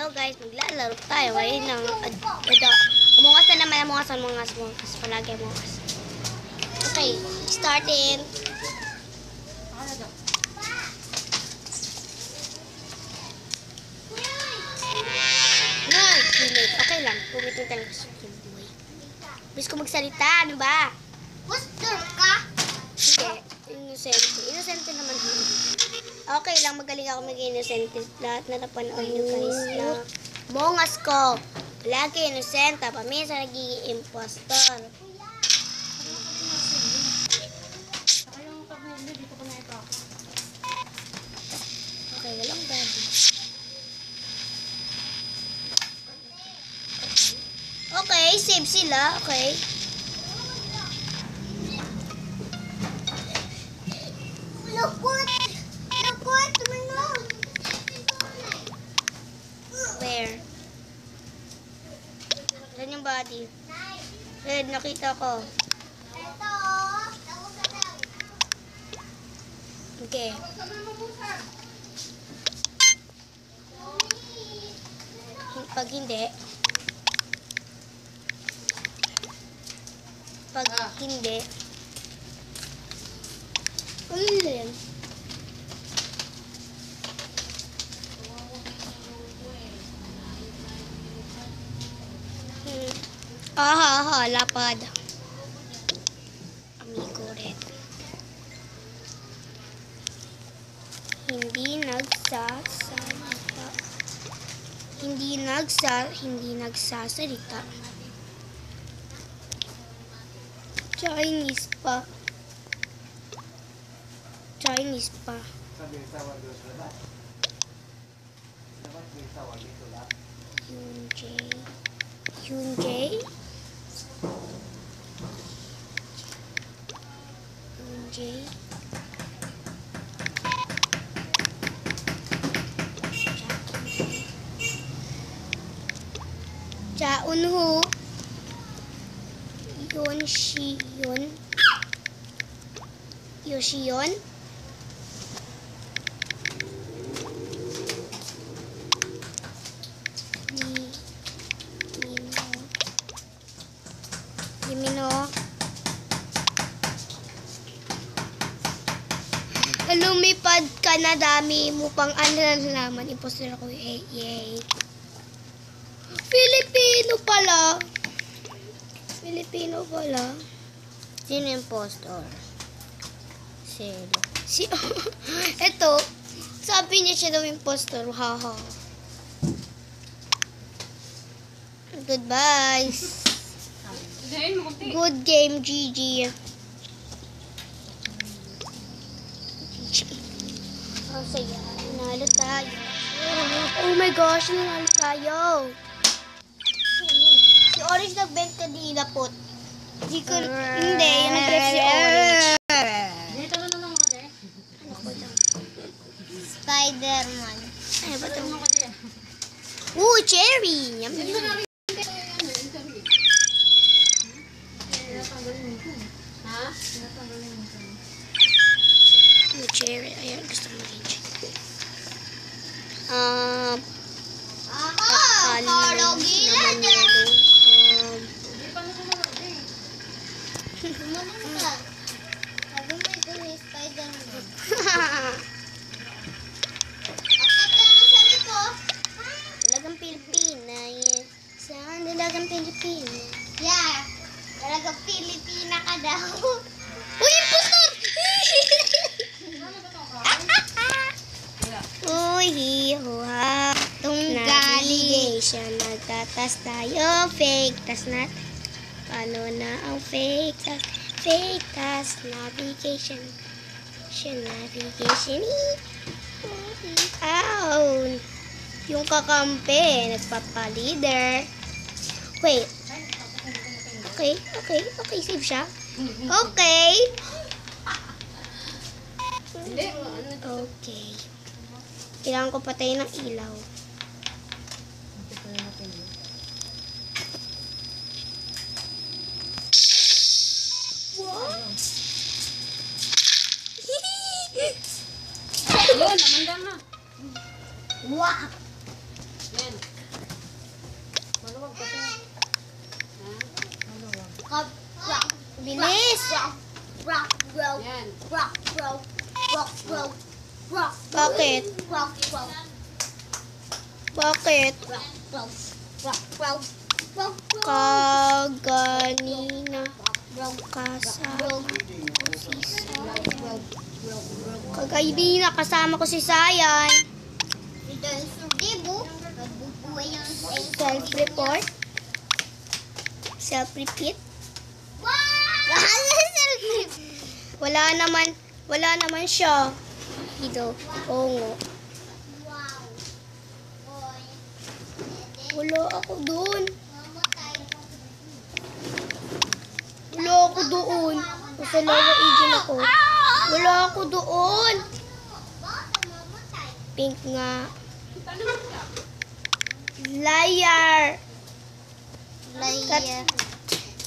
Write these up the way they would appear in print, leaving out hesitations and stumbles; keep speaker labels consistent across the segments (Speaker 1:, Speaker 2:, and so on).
Speaker 1: Hello guys, maglalaro tayo ngayon ng ito. Amungas na naman, amungas. Palagi amungas. Okay, starting. Okay lang, pumitin talaga sa yung buhay. Bis ko magsalita, ano ba?
Speaker 2: Poster ka?
Speaker 1: Hindi, innocente naman. Okay lang, magaling ako mag-innocente. Lahat na napanood nyo guys na mongas ko. Lagi innocente, paminsan nagiging impostor. Okay, walang babi. Okay, save sila. Okay.
Speaker 2: Lukot, tumino.
Speaker 1: Where? Saan yung body? Red, nakita ko.
Speaker 2: Ito.
Speaker 1: Okay. Pag hindi. Ano yun? Lapad. Amigo red. Hindi nagsasalita. Chinese pa. Hyunjae. Jaunho. Yoshiyon. Limino. Lumipad ka na, dami mo pang nalaman. Imposter ako. Yay. Filipino pala. Sino impostor? Ito, sabi niya siya daw impostor. Haha. Goodbye. Good game, GG. Ang saya. Nanalo tayo. Oh my gosh, nanalo tayo. Si Orange nag-bent kanina po. Hindi, yung nag-ref si Orange.
Speaker 2: Dito na naman ako eh.
Speaker 1: Spider-Man. Ay, ba't ito? Cherry! Yum, yum. Cherry. Ayan, gusto mo rin cherry. Naman yellow.
Speaker 2: Sabi mo ito may Spider-Man.
Speaker 1: Dalagang Pilipina. Yes. Saan? Dalagang Pilipina.
Speaker 2: Yeah. Talagang Pilipina ka daw.
Speaker 1: Uy, impostor! Uy, hihuha. Navigation. Nagtatas tayo. Fake tas natin. Paano na ang fake tas? Fake tas. Navigation. Navigation. Ow! Yung kakampi. Nagpapalider. Wait. Okay. Save siya. Okay. Okay. Kailangan ko patayin ng ilaw. Wow.
Speaker 2: Yun, namanda na.
Speaker 1: Wow.
Speaker 3: Maluwag kasi. Ha? Maluwag.
Speaker 1: Bilis!
Speaker 3: Yan.
Speaker 1: Bakit? Bakit? Kaganina kasama ko si Sayan. Self-report. Self-repeat. Wala naman siya. Ito. Oo. Wala ako doon. Sa lower agent ako. Wala ako doon. Pink nga. Liar.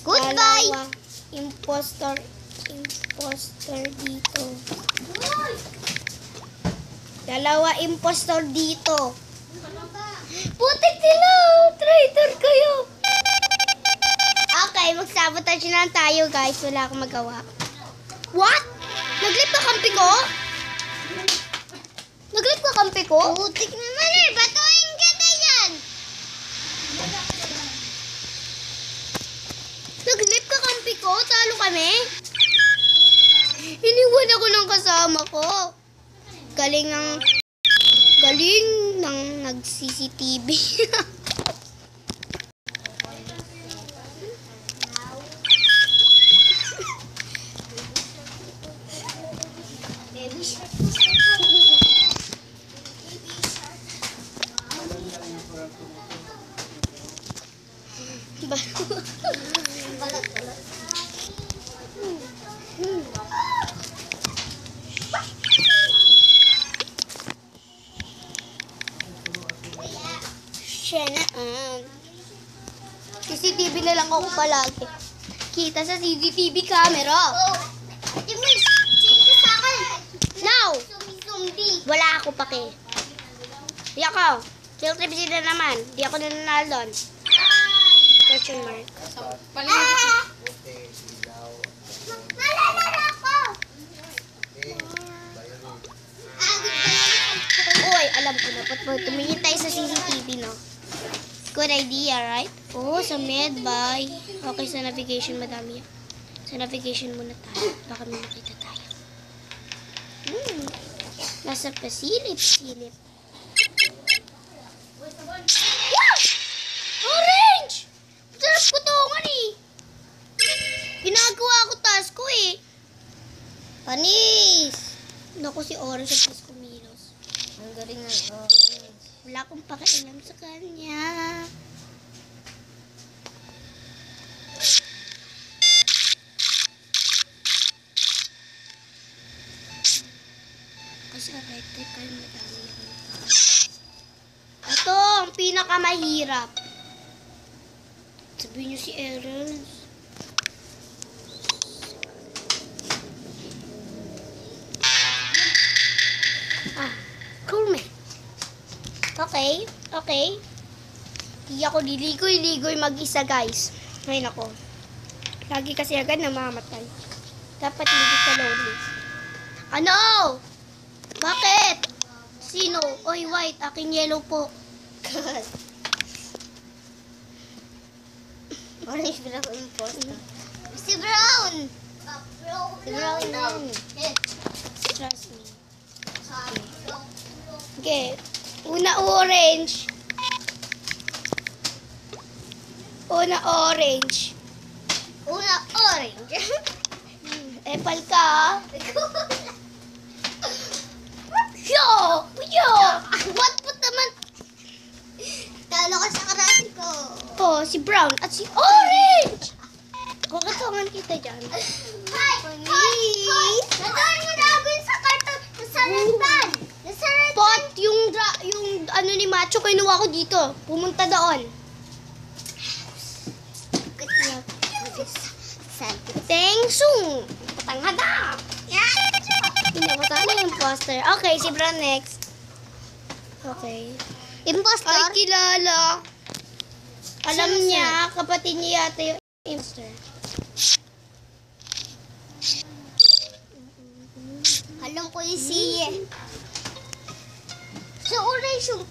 Speaker 2: Goodbye.
Speaker 1: Dalawa. Impostor dito. Dalawa impostor dito. Putik sila! Traitor kayo! Okay, mag-sabotage na lang tayo, guys. Wala akong magawa. What? Nag-leap ka kampi ko? Nag-leap ka kampi ko?
Speaker 2: Putik naman eh. Batuin kita yan.
Speaker 1: Nag-leap ka kampi ko? Talo kami? Iniwan ako ng kasama ko. Galing ng nag-CCTV. CCTV na lang ako palagi. Kita sa CCTV camera.
Speaker 2: Ate Miss, sige sa akin.
Speaker 1: Now!
Speaker 2: Zombie.
Speaker 1: Wala ako pake. Di ako. Field trip sila naman. Di ako nananalo doon. Question mark.
Speaker 3: Palinggit.
Speaker 2: Nalala ko.
Speaker 1: Uy, alam ko na. Tumingin tayo sa CCTV, no? Good idea, right? Oh, sa medbay. Okay, sa navigation madami yan. Sa navigation muna tayo. Baka may makita tayo. Nasa pasilip. Wow! Orange! Sarap putungan eh. Ginagawa ko task ko eh. Panis! Naku, si Orange at task kumilos.
Speaker 2: Ang galing ng orange.
Speaker 1: Wala akong pakialam sa kanya. Kasi electrical madami akong task. Ito, ang pinakamahirap. Sabihin niyo si Errol. Cool man. Okay. Hindi ako diligoy-ligoy mag-isa, guys. Ngayon ako. Lagi kasi agad namamatay. Dapat hindi ka lonely. Ano? Bakit? Sino? Oy, white. Aking yellow po.
Speaker 2: Orange brown imposter. Si Brown. Si Brown naman.
Speaker 1: Trust me. Okay. Una orange.
Speaker 2: Una orange.
Speaker 1: Epal ka. Yo! What naman?
Speaker 2: Talo ka sa karate ko.
Speaker 1: Oh, si Brown at si Orange! Kukatungan kita dyan.
Speaker 2: Hi! Nadaan mo na ako sa karton. Sa lantan.
Speaker 1: Pot, yung ano ni Macho, kinuha ko dito. Pumunta doon. Tengsung! Patangada! Pinapata na yung poster. Okay, si Brown next. Okay.
Speaker 2: Impostor?
Speaker 1: Ay, kilala. Alam
Speaker 2: Sino
Speaker 1: niya, kapatid niya yata yung imposter.
Speaker 2: Alam ko yung si... So, orange yung